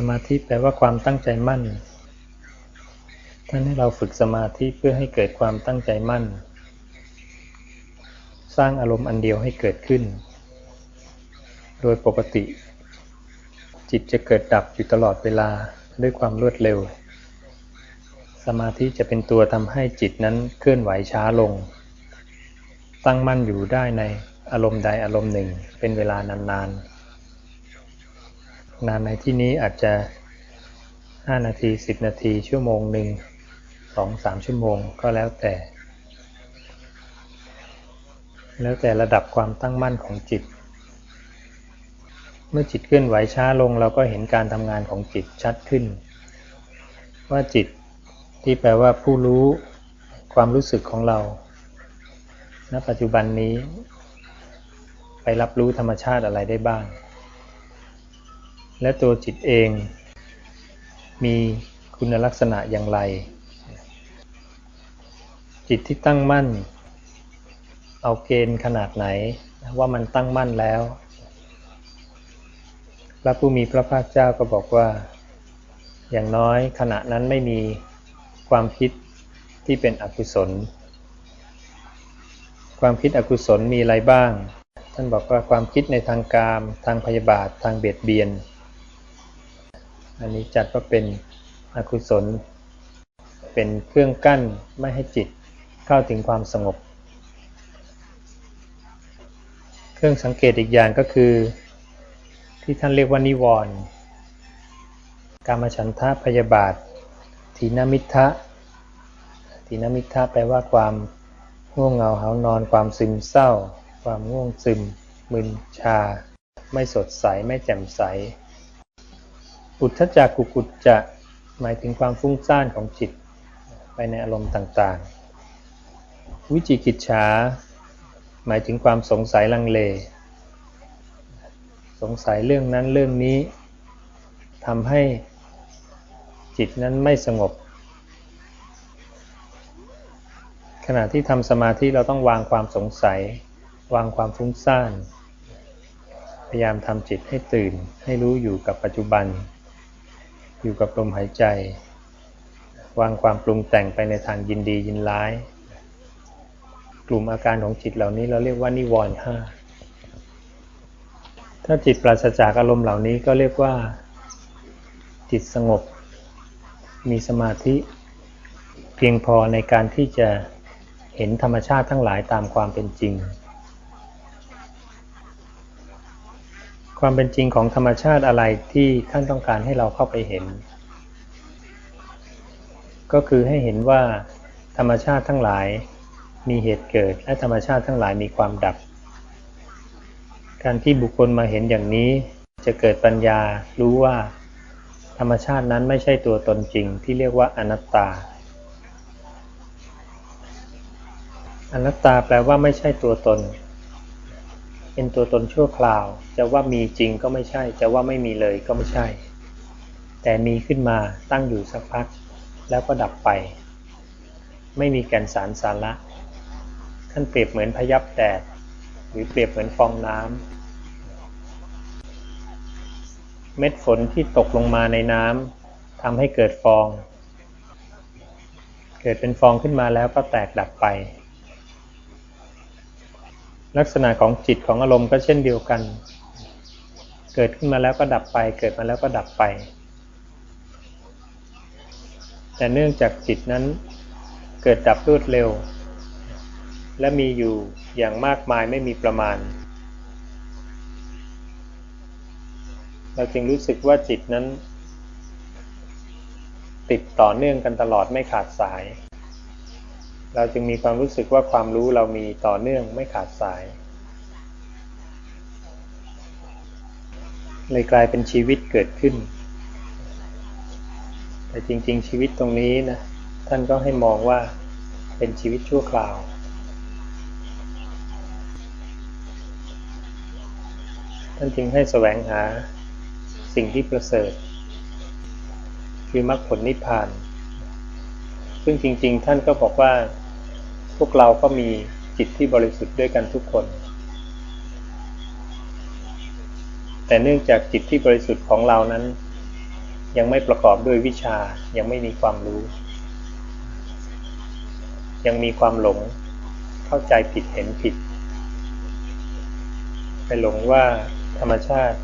สมาธิแปลว่าความตั้งใจมั่นท่านให้เราฝึกสมาธิเพื่อให้เกิดความตั้งใจมั่นสร้างอารมณ์อันเดียวให้เกิดขึ้นโดยปกติจิตจะเกิดดับอยู่ตลอดเวลาด้วยความรวดเร็วสมาธิจะเป็นตัวทำให้จิตนั้นเคลื่อนไหวช้าลงตั้งมั่นอยู่ได้ในอารมณ์ใดอารมณ์หนึ่งเป็นเวลานานในที่นี้อาจจะ5 นาที10 นาทีชั่วโมงหนึ่ง2-3 ชั่วโมงก็แล้วแต่ระดับความตั้งมั่นของจิตเมื่อจิตเคลื่อนไหวช้าลงเราก็เห็นการทำงานของจิตชัดขึ้นว่าจิตที่แปลว่าผู้รู้ความรู้สึกของเราณปัจจุบันนี้ไปรับรู้ธรรมชาติอะไรได้บ้างและตัวจิตเองมีคุณลักษณะอย่างไรจิตที่ตั้งมั่นเอาเกณฑ์ขนาดไหนว่ามันตั้งมั่นแล้วพระผู้มีพระภาคเจ้าก็บอกว่าอย่างน้อยขณะนั้นไม่มีความคิดที่เป็นอกุศลความคิดอกุศลมีอะไรบ้างท่านบอกว่าความคิดในทางกามทางพยาบาททางเบียดเบียนอันนี้จัดว่าเป็นอกุศลเป็นเครื่องกั้นไม่ให้จิตเข้าถึงความสงบเครื่องสังเกตอีกอย่างก็คือที่ท่านเรียกว่านิวรณ์กามฉันทะพยาบาทถีนมิทธะแปลว่าความง่วงเหงาหาวนอนความซึมเศร้าความง่วงซึมมึนชาไม่สดใสไม่แจ่มใสอุทธัจจะกุกุจจะหมายถึงความฟุ้งซ่านของจิตไปในอารมณ์ต่างๆวิจิกิจฉาหมายถึงความสงสัยลังเลสงสัยเรื่องนั้นเรื่องนี้ทำให้จิตนั้นไม่สงบขณะที่ทำสมาธิเราต้องวางความสงสัยวางความฟุ้งซ่านพยายามทำจิตให้ตื่นให้รู้อยู่กับปัจจุบันอยู่กับลมหายใจวางความปรุงแต่งไปในทางยินดียินร้ายกลุ่มอาการของจิตเหล่านี้เราเรียกว่านิวรณ์ห้าถ้าจิตปราศจากอารมณ์เหล่านี้ก็เรียกว่าจิตสงบมีสมาธิเพียงพอในการที่จะเห็นธรรมชาติทั้งหลายตามความเป็นจริงความเป็นจริงของธรรมชาติอะไรที่ท่านต้องการให้เราเข้าไปเห็นก็คือให้เห็นว่าธรรมชาติทั้งหลายมีเหตุเกิดและธรรมชาติทั้งหลายมีความดับการที่บุคคลมาเห็นอย่างนี้จะเกิดปัญญารู้ว่าธรรมชาตินั้นไม่ใช่ตัวตนจริงที่เรียกว่าอนัตตาอนัตตาแปลว่าไม่ใช่ตัวตนเป็นตัวตนชั่วคราวจะว่ามีจริงก็ไม่ใช่จะว่าไม่มีเลยก็ไม่ใช่แต่มีขึ้นมาตั้งอยู่สักพักแล้วก็ดับไปไม่มีแก่นสารสาระท่านเปรียบเหมือนพยับแดดหรือเปรียบเหมือนฟองน้ำเม็ดฝนที่ตกลงมาในน้ำทำให้เกิดฟองเกิดเป็นฟองขึ้นมาแล้วก็แตกดับไปลักษณะของจิตของอารมณ์ก็เช่นเดียวกันเกิดขึ้นมาแล้วก็ดับไปเกิดมาแล้วก็ดับไปแต่เนื่องจากจิตนั้นเกิดดับรวดเร็วและมีอยู่อย่างมากมายไม่มีประมาณเราจึงรู้สึกว่าจิตนั้นติดต่อเนื่องกันตลอดไม่ขาดสายเราจึงมีความรู้สึกว่าความรู้เรามีต่อเนื่องไม่ขาดสายเลยกลายเป็นชีวิตเกิดขึ้นแต่จริงๆชีวิตตรงนี้นะท่านก็ให้มองว่าเป็นชีวิตชั่วคราวท่านจึงให้แสวงหาสิ่งที่ประเสริฐคือมรรคผลนิพพานซึ่งจริงๆท่านก็บอกว่าพวกเราก็มีจิตที่บริสุทธิ์ด้วยกันทุกคน แต่เนื่องจากจิตที่บริสุทธิ์ของเรานั้น ยังไม่ประกอบด้วยวิชายังไม่มีความรู้ยังมีความหลงเข้าใจผิดเห็นผิดไปหลงว่าธรรมชาติ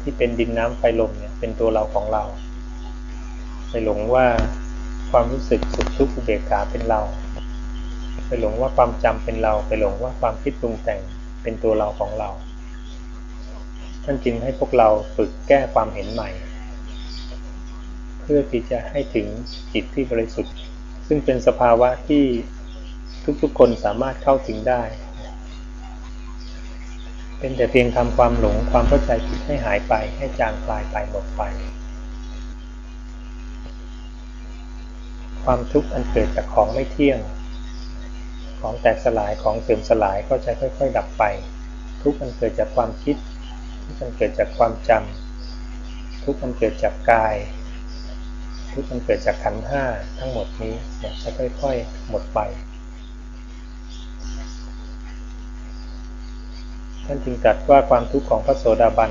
ที่เป็นดินน้ำไฟลมเนี่ยเป็นตัวเราของเราไปหลงว่าความรู้สึกสุขทุกข์อุเบกขาเป็นเราไปหลงว่าความจำเป็นเราไปหลงว่าความคิดปรุงแต่งเป็นตัวเราของเราท่านจึงให้พวกเราฝึกแก้ความเห็นใหม่เพื่อที่จะให้ถึงจิตที่บริสุทธิ์ซึ่งเป็นสภาวะที่ทุกๆคนสามารถเข้าถึงได้เป็นแต่เพียงทำความหลงความเข้าใจผิดให้หายไปให้จางคลายไปหมดไปความทุกข์อันเกิดจากของไม่เที่ยงของแตกสลายของเสื่อมสลายก็จะค่อยๆดับไปทุกข์อันเกิดจากความคิดทุกข์อันเกิดจากความจำทุกข์อันเกิดจากกายทุกข์อันเกิดจากขันธ์ห้าทั้งหมดนี้จะค่อยๆหมดไปท่านจึงตรัสว่าความทุกข์ของพระโสดาบัน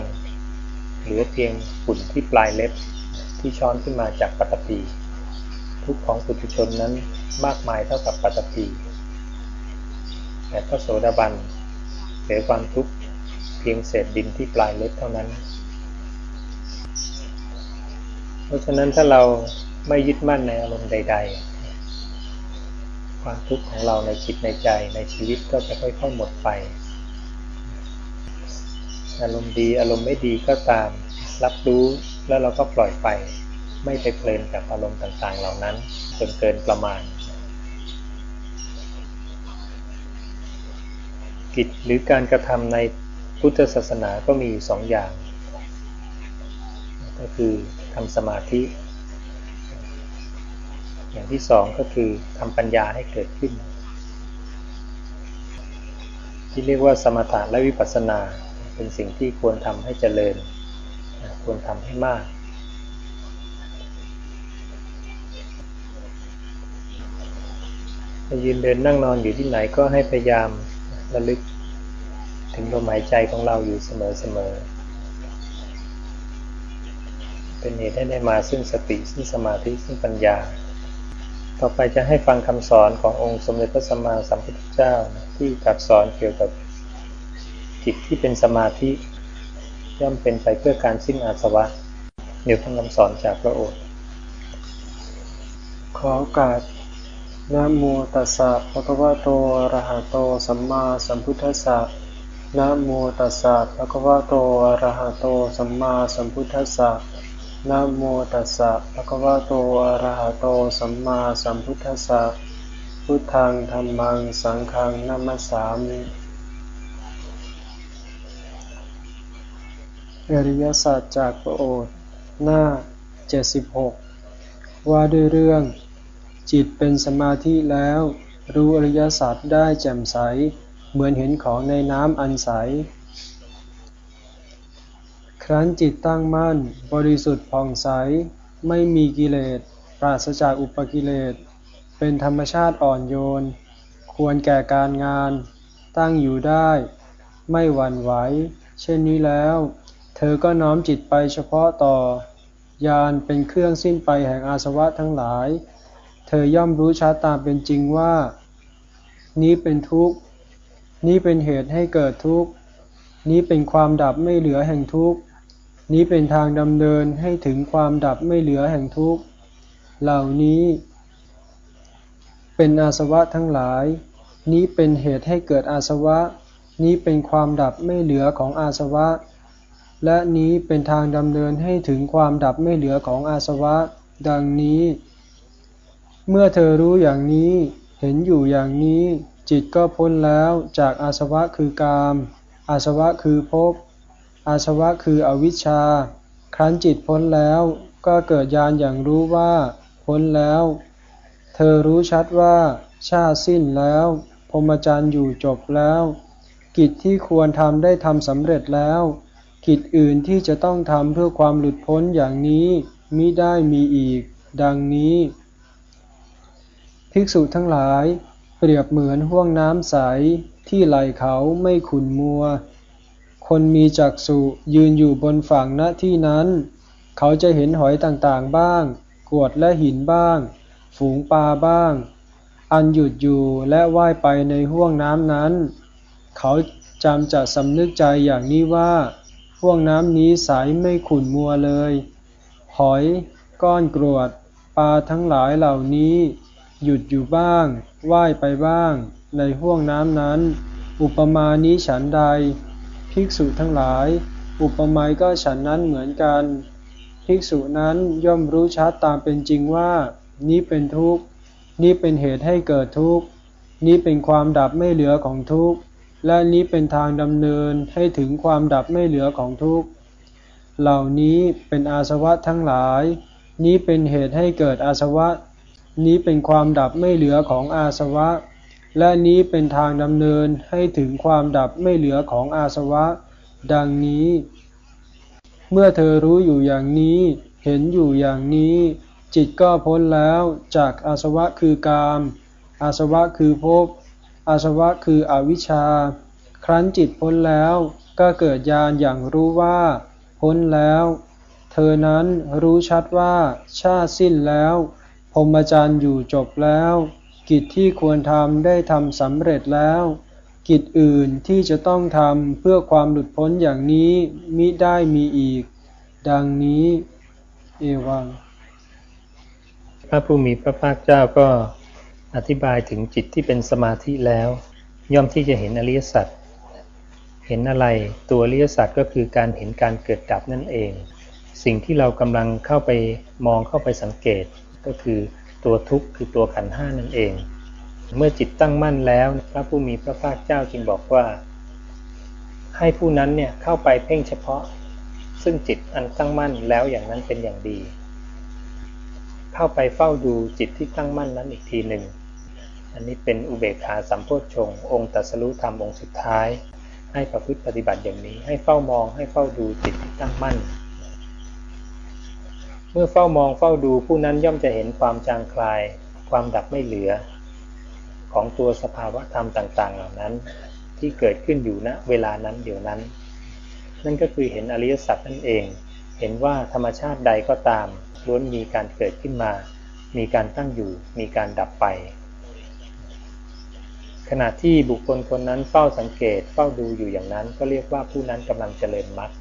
เหลือเพียงฝุ่นที่ปลายเล็บที่ช้อนขึ้นมาจากปัตตภีทุกข์ของปุถุชนนั้นมากมายเท่ากับปัตตภีแต่พระโสดาบันเหลือความทุกข์เพียงเศษดินที่ปลายเล็บเท่านั้นเพราะฉะนั้นถ้าเราไม่ยึดมั่นในอารมณ์ใดๆความทุกข์ของเราในจิตในใจในชีวิตก็จะค่อยๆหมดไปอารมณ์ดีอารมณ์ไม่ดีก็ตามรับรู้แล้วเราก็ปล่อยไปไม่ไปเพลินกับอารมณ์ต่างๆเหล่านั้นจนเกินประมาณกิจหรือการกระทำในพุทธศาสนาก็มีอยู่2อย่างก็คือทำสมาธิอย่างที่2ก็คือทำปัญญาให้เกิดขึ้นที่เรียกว่าสมถะและวิปัสสนาเป็นสิ่งที่ควรทำให้เจริญควรทำให้มากยืนเดินนั่งนอนอยู่ที่ไหนก็ให้พยายามระลึกถึงลมหายใจของเราอยู่เสมอๆเป็นเหตุให้ได้มาซึ่งสติซึ่งสมาธิซึ่งปัญญาต่อไปจะให้ฟังคำสอนขององค์สมเด็จพระสัมมาสัมพุทธเจ้าที่ตรัสสอนเกี่ยวกับจิตที่เป็นสมาธิย่อมเป็นไปเพื่อการสิ้นอาสวะเดี๋ยวฟังคำสอนจากพระโอษฐ์ขอโอกาสนะโมตัสสะภะคะวะโตอะระหะโตสัมมาสัมพุทธัสสะนะโมตัสสะภะคะวะโตอะระหะโตสัมมาสัมพุทธัสสะนะโมตัสสะภะคะวะโตอะระหะโตสัมมาสัมพุทธัสสะพุทธังธัมมังสังฆังนะมัสสามิอริยสัจจากพระโอษฐ์หน้า76ว่าด้วยเรื่องจิตเป็นสมาธิแล้วรู้อริยสัจได้แจ่มใสเหมือนเห็นของในน้ำอันใสครั้นจิตตั้งมั่นบริสุทธิ์ผ่องใสไม่มีกิเลสปราศจากอุปกิเลสเป็นธรรมชาติอ่อนโยนควรแก่การงานตั้งอยู่ได้ไม่หวั่นไหวเช่นนี้แล้วเธอก็น้อมจิตไปเฉพาะต่อญาณเป็นเครื่องสิ้นไปแห่งอาสวะทั้งหลายเธอย่อมรู้ชัดตามเป็นจริงว่านี้เป็นทุกข์นี้เป็นเหตุให้เกิดทุกข์นี้เป็นความดับไม่เหลือแห่งทุกข์นี้เป็นทางดำเนินให้ถึงความดับไม่เหลือแห่งทุกข์เหล่านี้เป็นอาสวะทั้งหลายนี้เป็นเหตุให้เกิดอาสวะนี้เป็นความดับไม่เหลือของอาสวะและนี้เป็นทางดำเนินให้ถึงความดับไม่เหลือของอาสวะดังนี้เมื่อเธอรู้อย่างนี้เห็นอยู่อย่างนี้จิตก็พ้นแล้วจากอาสวะคือกามอาสวะคือภพอาสวะคืออวิชชาครั้นจิตพ้นแล้วก็เกิดญาณอย่างรู้ว่าพ้นแล้วเธอรู้ชัดว่าชาติสิ้นแล้วพรหมจรรย์อยู่จบแล้วกิจที่ควรทำได้ทำสำเร็จแล้วกิจอื่นที่จะต้องทำเพื่อความหลุดพ้นอย่างนี้มิได้มีอีกดังนี้ภิกษุทั้งหลายเปรียบเหมือนห้วงน้ำใสที่ไหลเขาไม่ขุ่นมัวคนมีจักษุยืนอยู่บนฝั่งณที่นั้น เขาจะเห็นหอยต่างๆบ้างกรวดและหินบ้างฝูงปลาบ้างอันหยุดอยู่และว่ายไปในห้วงน้ำนั้นเขาจะสำนึกใจอย่างนี้ว่าห้วงน้ำนี้ใสไม่ขุ่นมัวเลยหอยก้อนกรวดปลาทั้งหลายเหล่านี้หยุดอยู่บ้างว่ายไปบ้างในห้วงน้ำนั้นอุปมานี้ฉันใดภิกษุทั้งหลายอุปมาก็ฉันนั้นเหมือนกันภิกษุนั้นย่อมรู้ชัดตามเป็นจริงว่านี้เป็นทุกข์นี้เป็นเหตุให้เกิดทุกข์นี้เป็นความดับไม่เหลือของทุกข์และนี้เป็นทางดำเนินให้ถึงความดับไม่เหลือของทุกข์เหล่านี้เป็นอาสวะทั้งหลายนี้เป็นเหตุให้เกิดอาสวะนี้เป็นความดับไม่เหลือของอาสวะและนี้เป็นทางดำเนินให้ถึงความดับไม่เหลือของอาสวะดังนี้เมื่อเธอรู้อยู่อย่างนี้เห็นอยู่อย่างนี้จิตก็พ้นแล้วจากอาสวะคือกามอาสวะคือภพอาสวะคืออวิชชาครั้นจิตพ้นแล้วก็เกิดญาณอย่างรู้ว่าพ้นแล้วเธอนั้นรู้ชัดว่าชาติสิ้นแล้วพรหมจรรย์อยู่จบแล้วกิจที่ควรทำได้ทำสำเร็จแล้วกิจอื่นที่จะต้องทำเพื่อความหลุดพ้นอย่างนี้มิได้มีอีกดังนี้เอวังพระผู้มีพระภาคเจ้าก็อธิบายถึงจิตที่เป็นสมาธิแล้วย่อมที่จะเห็นอริยสัจเห็นอะไรตัวอริยสัจก็คือการเห็นการเกิดดับนั่นเองสิ่งที่เรากำลังเข้าไปมองเข้าไปสังเกตก็คือตัวทุกข์คือตัวขันธ์ห้านั่นเองเมื่อจิตตั้งมั่นแล้วพระผู้มีพระภาคเจ้าจึงบอกว่าให้ผู้นั้นเนี่ยเข้าไปเพ่งเฉพาะซึ่งจิตอันตั้งมั่นแล้วอย่างนั้นเป็นอย่างดีเข้าไปเฝ้าดูจิตที่ตั้งมั่นนั้นอีกทีหนึ่งอันนี้เป็นอุเบกขาสัมโพชฌงค์องค์ตรัสรู้ธรรมองค์สุดท้ายให้ประพฤติปฏิบัติอย่างนี้ให้เฝ้ามองให้เฝ้าดูจิตที่ตั้งมั่นเมื่อเฝ้ามองเฝ้าดูผู้นั้นย่อมจะเห็นความจางคลายความดับไม่เหลือของตัวสภาวะธรรมต่างๆเหล่านั้นที่เกิดขึ้นอยู่ณเวลานั้นเดี๋ยวนั้นนั่นก็คือเห็นอริยสัจนั่นเองเห็นว่าธรรมชาติใดก็ตามล้วนมีการเกิดขึ้นมามีการตั้งอยู่มีการดับไปขณะที่บุคคลคนนั้นเฝ้าสังเกตเฝ้าดูอยู่อย่างนั้นก็เรียกว่าผู้นั้นกำลังเจริญมรรค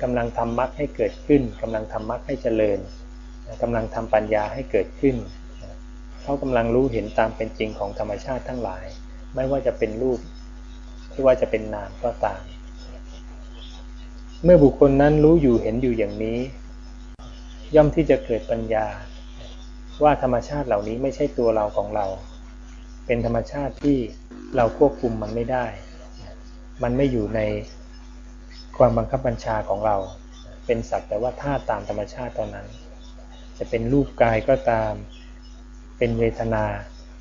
กำลังทำมรรคให้เกิดขึ้นกำลังทำมรรคให้เจริญกำลังทำปัญญาให้เกิดขึ้นเขากำลังรู้เห็นตามเป็นจริงของธรรมชาติทั้งหลายไม่ว่าจะเป็นรูปไม่ว่าจะเป็นนามก็ตามเมื่อบุคคลนั้นรู้อยู่เห็นอยู่อย่างนี้ย่อมที่จะเกิดปัญญาว่าธรรมชาติเหล่านี้ไม่ใช่ตัวเราของเราเป็นธรรมชาติที่เราควบคุมมันไม่ได้มันไม่อยู่ในความบังคับบัญชาของเราเป็นสักแต่ว่าธาตุตามธรรมชาติเท่านั้นจะเป็นรูปกายก็ตามเป็นเวทนา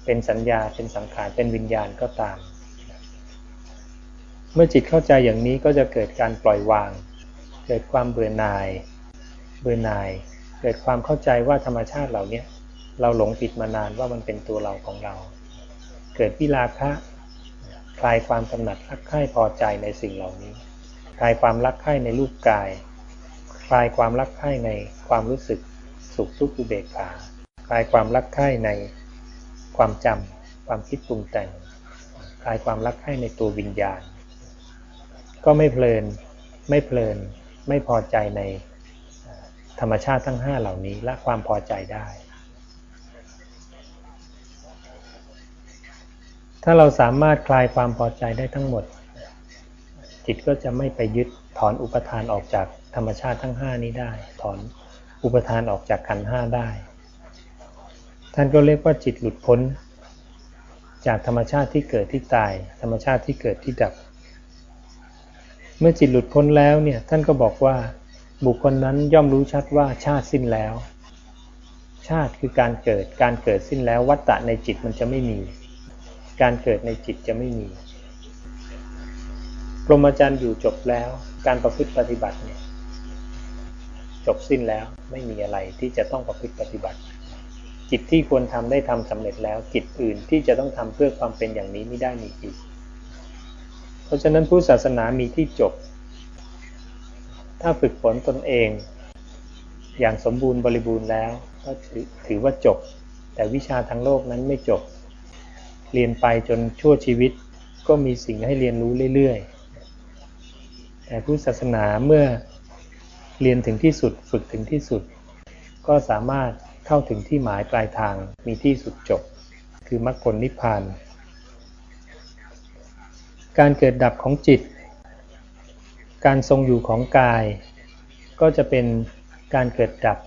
เป็นสัญญาเป็นสังขารเป็นวิญญาณก็ตามเมื่อจิตเข้าใจอย่างนี้ก็จะเกิดการปล่อยวางเกิดความเบื่อหน่ายเกิดความเข้าใจว่าธรรมชาติเหล่านี้เราหลงผิดมานานว่ามันเป็นตัวเราของเราเกิดวิราคะคลายความกำหนัดรักใคร่พอใจในสิ่งเหล่านี้คลายความรักใคร่ในรูปกายคลายความรักใคร่ในความรู้สึกสุขทุกข์อุเบกขาคลายความรักใคร่ในความจำความคิดปรุงแต่งคลายความรักใคร่ในตัววิญญาณก็ไม่เพลินไม่พอใจในธรรมชาติทั้ง5เหล่านี้ละความพอใจได้ถ้าเราสามารถคลายความพอใจได้ทั้งหมดจิตก็จะไม่ไปยึดถอนอุปทานออกจากธรรมชาติทั้ง5นี้ได้ถอนอุปทานออกจากขันธ์5ได้ท่านก็เรียกว่าจิตหลุดพ้นจากธรรมชาติที่เกิดที่ตายธรรมชาติที่เกิดที่ดับเมื่อจิตหลุดพ้นแล้วเนี่ยท่านก็บอกว่าบุคคลนั้นย่อมรู้ชัดว่าชาติสิ้นแล้วชาติคือการเกิดสิ้นแล้ววัฏฏะในจิตมันจะไม่มีการเกิดในจิตจะไม่มีพรหมจรรย์อยู่จบแล้วการประพฤติปฏิบัติเนี่ยจบสิ้นแล้วไม่มีอะไรที่จะต้องประพฤติปฏิบัติกิจที่ควรทำได้ทำสำเร็จแล้วกิจอื่นที่จะต้องทำเพื่อความเป็นอย่างนี้ไม่ได้มีอีกเพราะฉะนั้นพุทธศาสนามีที่จบ ถ้าฝึกฝนตนเองอย่างสมบูรณ์บริบูรณ์แล้วก็ถือว่าจบแต่วิชาทางโลกนั้นไม่จบเรียนไปจนชั่วชีวิตก็มีสิ่งให้เรียนรู้เรื่อยๆแต่พุทธศาสนาเมื่อเรียนถึงที่สุดฝึกถึงที่สุดก็สามารถเข้าถึงที่หมายปลายทางมีที่สุดจบคือมรรคผลนิพพานการเกิดดับของจิตการทรงอยู่ของกายก็จะเป็นการเกิดดับ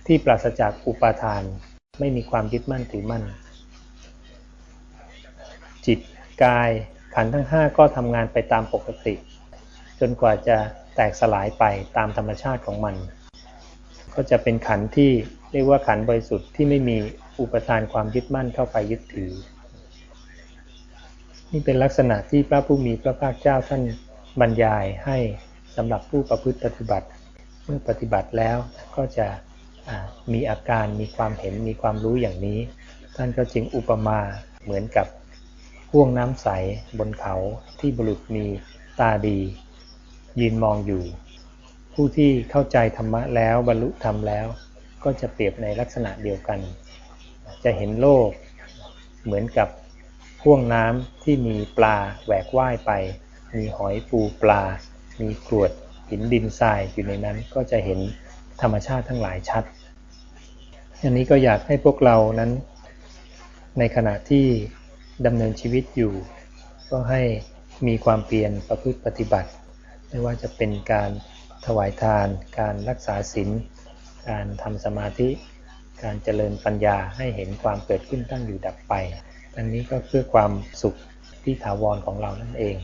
ที่ปราศจากอุปาทานไม่มีความยึดมั่นถือมั่นจิตกายขันธ์ทั้ง5ก็ทำงานไปตามปกติจนกว่าจะแตกสลายไปตามธรรมชาติของมันก็จะเป็นขันธ์ที่เรียกว่าขันธ์บริสุทธิ์ที่ไม่มีอุปทานความยึดมั่นเข้าไปยึดถือนี่เป็นลักษณะที่พระผู้มีพระภาคเจ้าท่านบรรยายให้สำหรับผู้ประพฤติปฏิบัติเมื่อปฏิบัติแล้วก็จะมีอาการมีความเห็นมีความรู้อย่างนี้ท่านก็จึงอุปมาเหมือนกับห้วงน้ำใสบนเขาที่บุรุษมีตาดียืนมองอยู่ผู้ที่เข้าใจธรรมะแล้วบรรลุธรรมแล้วก็จะเปรียบในลักษณะเดียวกันจะเห็นโลกเหมือนกับห้วงน้ำที่มีปลาแหวกว่ายไปมีหอยปูปลามีกรวดหินดินทรายอยู่ในนั้นก็จะเห็นธรรมชาติทั้งหลายชัดอันนี้ก็อยากให้พวกเรานั้นในขณะที่ดำเนินชีวิตอยู่ก็ให้มีความเพียรประพฤติปฏิบัติไม่ว่าจะเป็นการถวายทานการรักษาศีลการทำสมาธิการเจริญปัญญาให้เห็นความเกิดขึ้นตั้งอยู่ดับไปอันนี้ก็เพื่อความสุขที่ถาวรของเรานั่นเอง